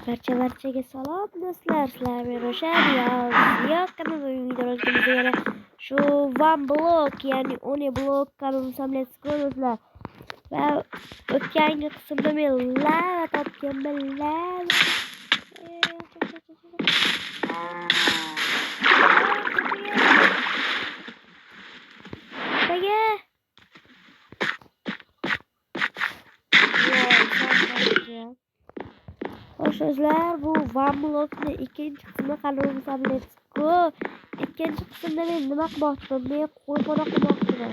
Barchaga salom do'stlar, sizlar bilan Ro'shan Ziyo kanalida videolarimizni yana shu One Block ya'ni One Block kanalimizni let's go do'stlar. Va o'tgangi qismda men lava topganman, lava. Hoşçakalın. Bu One Block'ni ikinci qismi kanalımızdan let's go. İkinci qismda men nima qilmoqchiman? Men qo'yxona qurmoqchiman.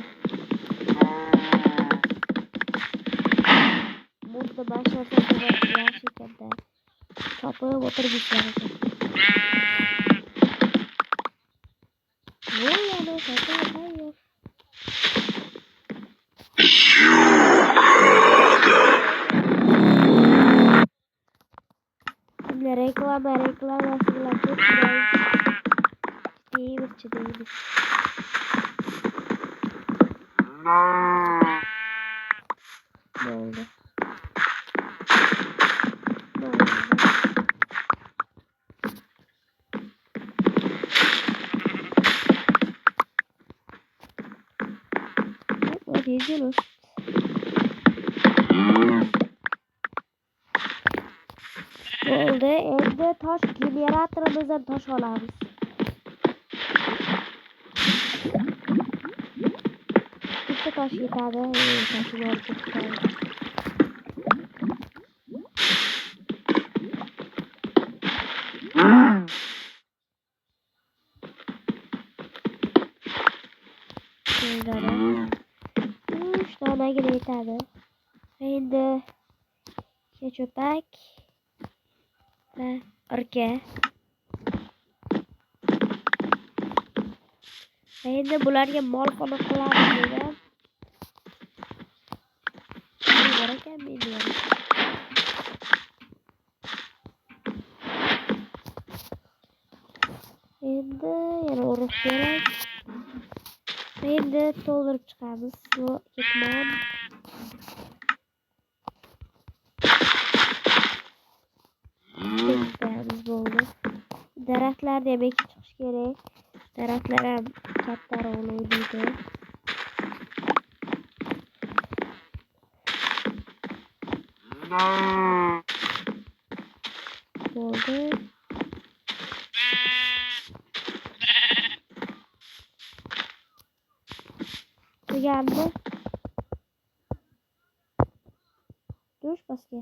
Bunda mashina yaxshi ekanda. Chopib o'tirib ishlayapman. Voyano, topib reklama sigla çok güzel. Değilmiş. Ne oldu? What is it? Oldu. Endi tosh generatorimizdan tosh olamiz. Bitta tosh yetadi. Toshni olib ketamiz. Uch donagina yetadi. Endi cho'pak va irka. Endi bularga molxona qilamiz dedim. Bor ekan menda. Endi yana urib kerak. Endi to'ldirib chiqamiz. Bu ketmon. Biz bo'ldi. Daraxtlarni ham ekib chiqish kerak. Daraxtlar ham kattaroq o'ynaydi. Bo'ldi. Tugandi. Dush basga.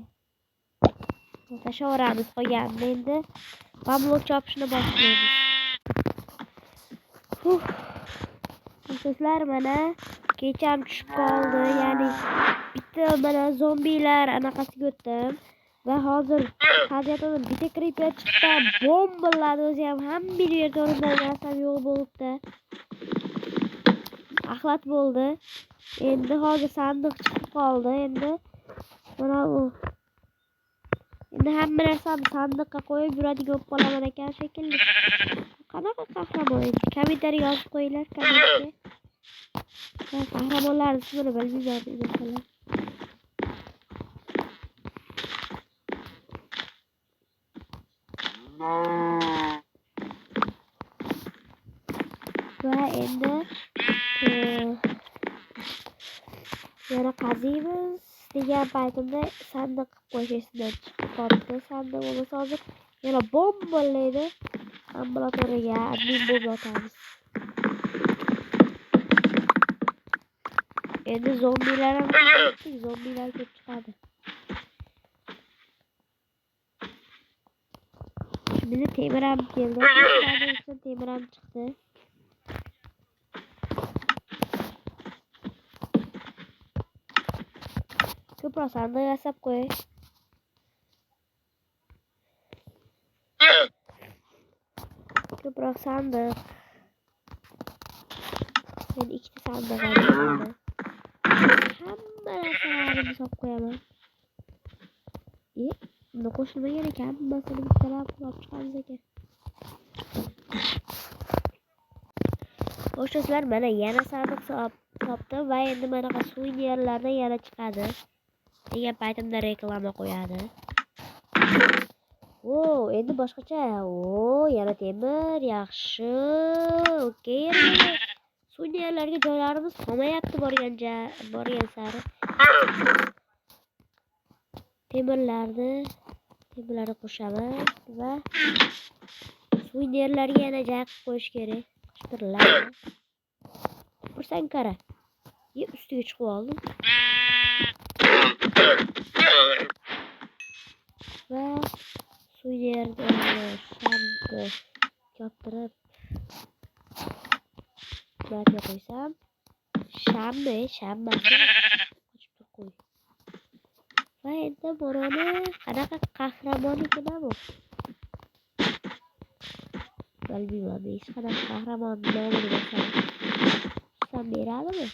Tashaveramiz qolganini endi pamlok chopishni boshlaymiz. Sizlar mana kecham tushib qoldi, ya'ni bitta mana zombilar anaqasiga o'tdim va hozir haziyatimdan bitta creeper chiqdi, bombaladi o'zi ham hamma yerda o'rindan narsam yo'q bo'libdi. Axlat bo'ldi. Endi hozir sandiq chiqib qoldi. Endi mana bu endi hamma narsani sandiqqa qo'yib yuradigan bo'lib qolaman ekan shekilli. Qanaqa qahramon? Kommentariy yozib qo'yinglar kommentga. Qahramonlarning ismini bilmayman masalan. Va endi yana qaziymiz degan paytimda sandiq qo'yish esimdan chiqib qoldi. Sandiq bo'lmasa hozir yana bombalaydi. Ambulatoriyaga admin bombatamiz. Endi zombilar ham zombilar kelib chiqadi. Şimdi temir ham keldi. Temir ham chiqdi. Ko'proq sandiq yasab qo'y. Ko'proq sandiq. Men ikkita sandiq olaman. Hamma narsalarni solib qo'yaman. Bunda qo'shilmagan ekan, hammasini bittalab qilib chiqamiz ekan. O'shlar mana yana sandiq topdim va endi mana suvenirlardan yana chiqadi. Degan paytimda reklama qo'yadi. endi boshqacha. Yana temir, yaxshi. Okey. Sun'iyalarga joylarimiz qolmayapti borgan sari. Temirlarni qo'shamiz va sun'iylarga yana joy qilib qo'yish kerak. Qishtiriladi. Xursand qara. Ustiga chiqib oldim. Va sun'iylarni shamni choptirib bularga qo'ysam, shamni qo'yib qo'y. Va endi boroni qanaqa qahramon ekan bu? Bilmayman, hech qanaqa qahramon nomini bilsam. San beradimi?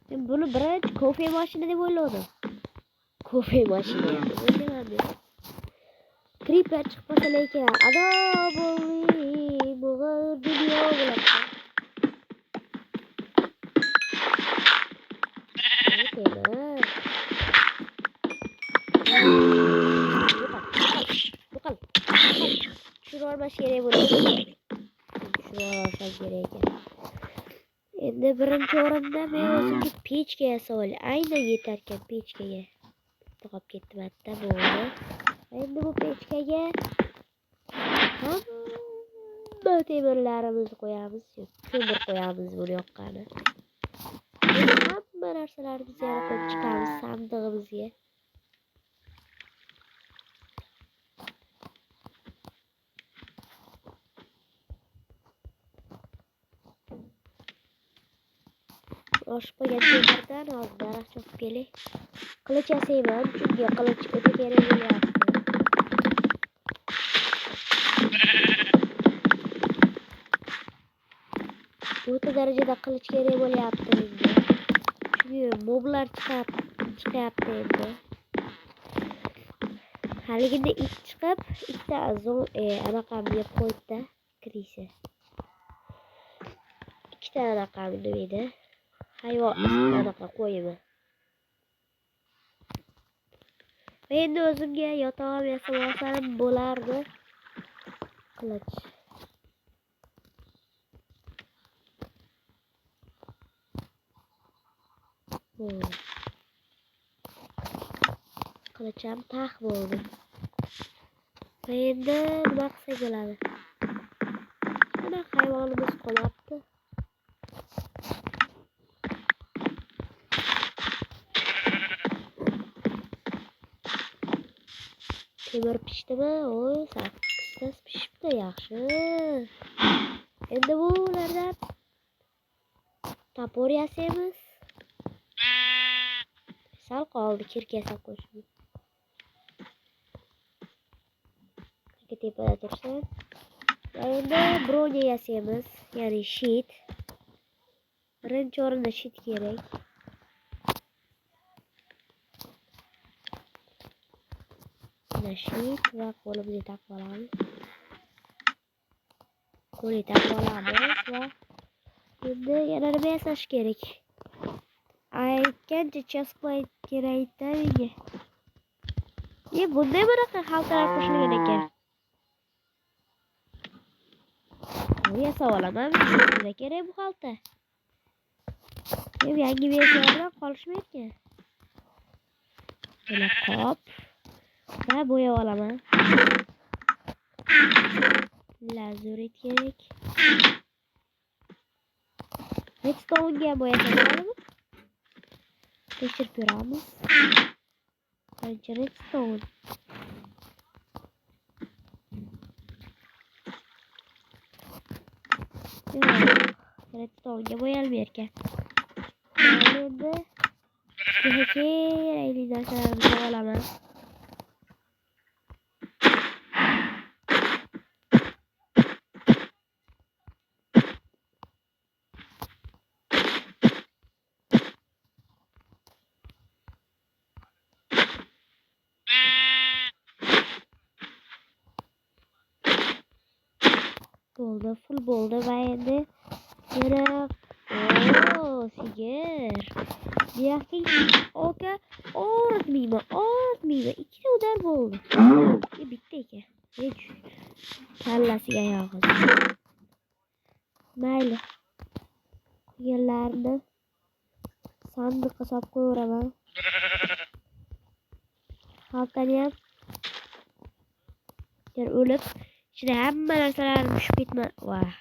Men buni birinchi kofe mashina deb o'yladim. Kofe mashina deb o'yladim. Creeper chiqmasa lekin adobli bo'g'ir dunyo bo'ladi. Şuraya kerak bo'ladi. Shurolsa kerak ekan. Endi birinchi o'rinda men o'zimga pechka yasab aynan yetar ekan pechkaga. To'qib ketdim bo'ldi. Endi bu pechkaga hamma temirlarimizni qo'yamiz, ko'mir qo'yamiz bu yoqqani. Hamma narsalarimizni yana qo'yib chiqamiz sandig'imizga. Oshib qolgan temirdan hozir daraxt chopib kelay. Qilich yasayman, chunki qilich o'ta kerak bo'lyapti. O'ta darajada qilich kerak bo'lyapti menga. Chunki moblar chiqyapti endi. Haligida it chiqib, ikkita anaqamni yeb qo'ydi-da, kirisi. Ikkita anaqamni deydi. Hayvon anaqa qo'yimi. Endi o'zimga yotog'im yasab olsam bo'lardi. Qilich. Qilicham tax bo'ldi. Endi nima qilsak bo'ladi? Mana hayvonimiz qolapti. Temir pishdimi? Oy, sakkiztasi pishibdi, yaxshi. Endi bulardan topor yasaymiz. Sal qoldi kirka yasab qo'yishimiz. Tepada tursin. Endi bronya yasaymiz, ya'ni shit. Birinchi o'rinda shit kerak. Shit va qo'limizga taqib olamiz. Qo'lga taqib olamiz va endi yana nima yasash kerak? Aytgancha chasqoy kerakda menga. Bunday bunaqa xaltalar qo'shilgan ekan. Bu yasab olaman, menga kerak bu xalta. Yangi versiyadan qolishmaydi. Mana qop. Va bo'yab olaman. Lazurit kerak. Redstone'ga bo'yasam bo'ladimi? Tekshirib ko'ramiz. Birinchi redstone. Redstone'ga bo'yalmay ekan. Endi kerakli narsalarni olaman. Bo'ldi, full bo'ldi va endi yana sigir. Buyoqning oka o'rtmayman. Ikkita udar bo'ldi. Bitta ekan. Kallasiga yog'iz. Mayli. Qolganlarni sandiqqa solib qo'yaveraman. Xaltani ham o'lib, ichida hamma narsalarim tushib ketma. Vah.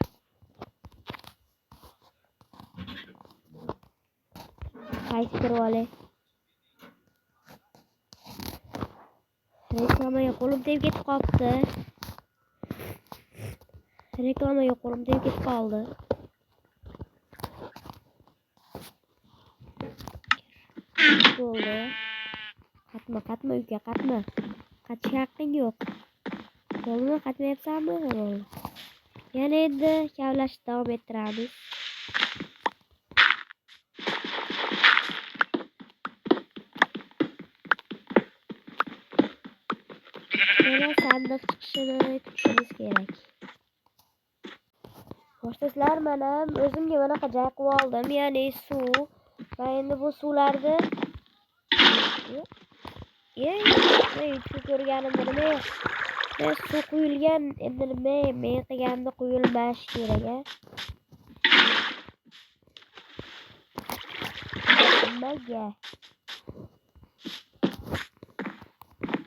Qaytib kirib olay. Reklamaga qo'lim tegib ketib qoldi. Reklamaga qo'lim tegib ketib qoldi. Bo'ldi. Qatma uyga qatma. Qatishga haqqing yo'q. Bo'ldi, qatmayapsanmi? Bo'ldi. Yana endi kavlashni davom ettiramiz. Yana sandiq chiqishini kutishimiz kerak. Boshlasizlar, mana o'zimga bunaqa joy qilib oldim, ya'ni suv. Va endi bu suvlarni shu ko'rganimda nima? Suv quyilgan, endi nima? Men qilganimda quyilmashi kerak. Nimaga?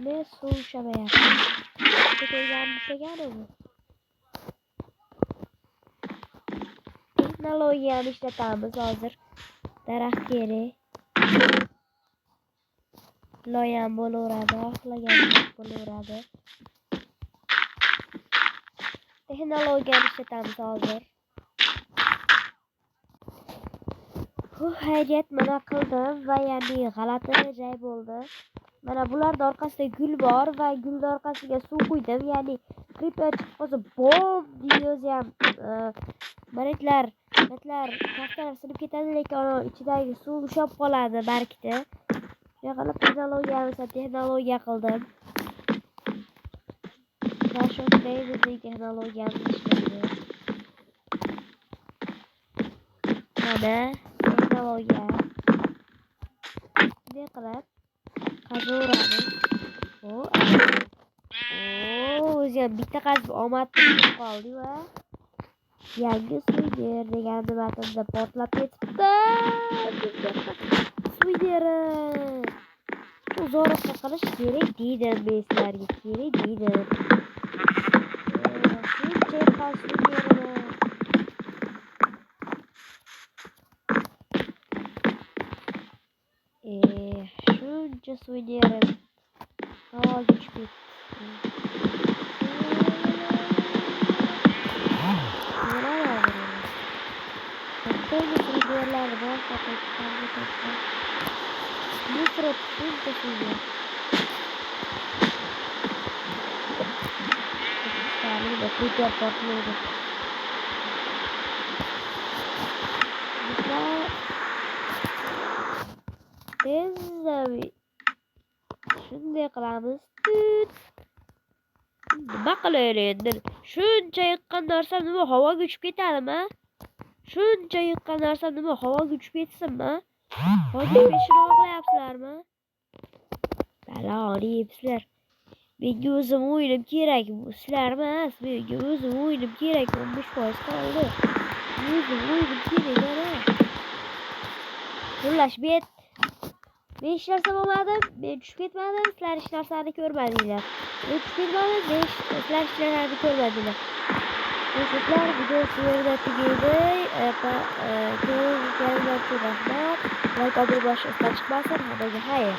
Men suv ushlamayapman. Ko'rganimda ushlaganmi? Texnologiyani ishlatamiz hozir. Daraxt kerak. Loyam bo'laveradi, xohlaganidek bo'laveradi. Texnologiyani ishlatamiz hozir. Hayriyat mana qildim va yana g'alati joy bo'ldi. Mana bularning orqasida gul bor va gulning orqasiga suv quydim. Ya'ni creeper chiqib qolsa bom deyyoz ham. Manetlar kastalar sinib ketadi, lekin ichidagi suv ushlab qoladi barkda. Shunga qilib texnologiya qildim. Va shunday bizning texnologiyamiz ishlaydi. Mana texnologiya. Bunday qilib qazaveramiz. O'zi ham bitta qazib omadli qoldi-va yangi suyder deganni matnda portlab ketibdi. Suyderim. Zo'riqqa qilish kerak deydim, men sizlarga kerak deydim. Shuncha qasuyderim. Shuncha suyderim. Havoga tushib ketdi. Suyderlarni bor qattiq. Mikro shuncha suyder. Starli Twitter portlaydi. Tezzavi. Shunday qilamiz. Nima qilaylik endi? Shuncha yiqqan narsam nima havoga uchib ketadimi? Shuncha yiqqan narsam nima havoga uchib ketsinmi? Hozir shuni o'ylayapsizlarmi? Baloni yebsizlar. Menga o'zim o'yinim kerak. Sizlar emas, menga o'zim o'yinim kerak. 15% qoldi. O'zim o'yinim kerak. Xullas, men ishlarsam olmadim, men tushib ketmadim, sizlar hech narsani ko'rmadinglar. Men tushib ketmadim, sizlar hech narsani ko'rmadinglar. Sizlar videosi yerda tugaydi. Ko'rganlar uchun rahmat. Like, obro' boshqa chiqmasin. Hammaga xayr.